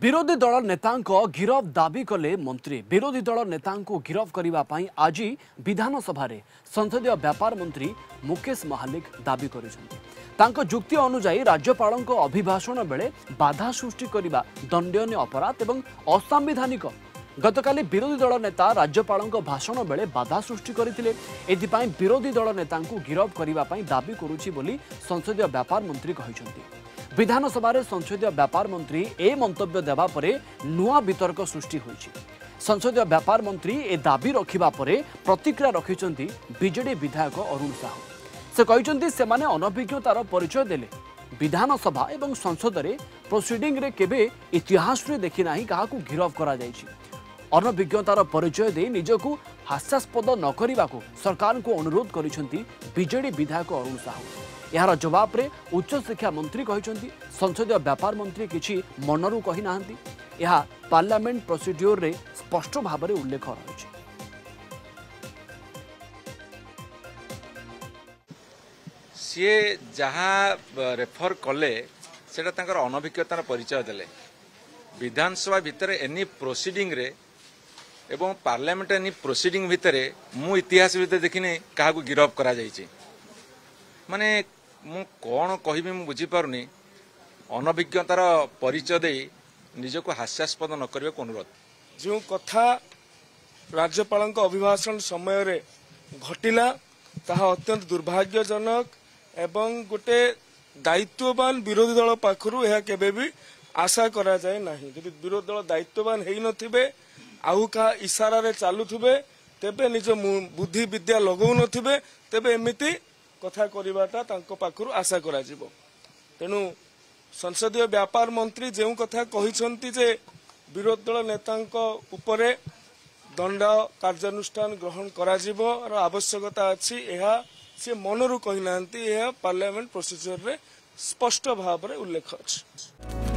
विरोधी दल नेता गिरफ दाबी कले मंत्री। विरोधी दल नेता गिरफ करने आज विधानसभा संसदीय व्यापार मंत्री मुकेश महालिक दाबी कर जुक्ति अनुजाई राज्यपाल अभिभाषण बेले बाधा सृष्टि करने दंडनीय अपराध और असंवैधानिक। गतकाली विरोधी दल नेता राज्यपाल भाषण बेले बाधा सृष्टि करते विरोधी दल नेता गिरफ करने दाबी करुछि बोली संसदीय व्यापार मंत्री कहते। विधानसभा संसदीय व्यापार मंत्री ए मंतव्य देवा परे नुआ वितर्क सृष्टि होइछि। संसदीय व्यापार मंत्री ए दाबी रखिबा परे प्रतिक्रिया रखिछंती बीजेडी विधायक अरुण साहू। से कहिछंती सेमाने अनभिज्ञतार परिचय देले। विधानसभा एवं संसद रे प्रोसीडिंग रे केबे इतिहास रे देखि नाही काहाकू गिरफ करा जायछि। अनभिज्ञतार परिचय दे निजकू हास्यास्पद न करिबाकू सरकार को अनुरोध करिछंती बीजेडी विधायक अरुण साहू। यार जवाब रे उच्च शिक्षा मंत्री कहते संसदीय व्यापार मंत्री किछि मनरू कहि नाहंती। यह पार्लियामेंट प्रोसीड्योर रे स्पष्ट भाव में उल्लेख रही। सी जहाँ रेफर कले सेटा तांकर अनभिज्ञतार परिचय देले। विधानसभा भितर एनी प्रोसीडिंग रे एवं पार्लियामेंट एनी प्रोसीडिंग भितर मु इतिहास भितर देखिने क्या गिरफ करा जायछि। माने मु कौन कहबी मु बुझी पारुनी। अनभिज्ञतार परिचय दे निजको हास्यास्पद न करबे अनुरोध। जो कथा राज्यपाल अभिभाषण समय रे घटिला ताहा अत्यंत दुर्भाग्यजनक एवं गोटे दायित्ववान विरोधी दल पाखरु यह केबे भी आशा करा जाए नहीं। यदि विरोधी दल दायित्ववान हेई नथिबे आउ का इशारा रे चालुथिबे तेबे निज बुद्धि विद्या लगौ नथिबे तेबे एमिति कथा करिबाटा तांको पाखरु आशा करा जिवो। तेनु संसदीय व्यापार मंत्री जेउ कथा कहिसंती जे विरोधी दल नेतांको उपरे दंड कार्यानुष्ठान ग्रहण करा जिवो और आवश्यकता अछि एहा से मनरू कहि नांती एहा पार्लियामेंट प्रोसीजर रे स्पष्ट भाव रे उल्लेख अछि।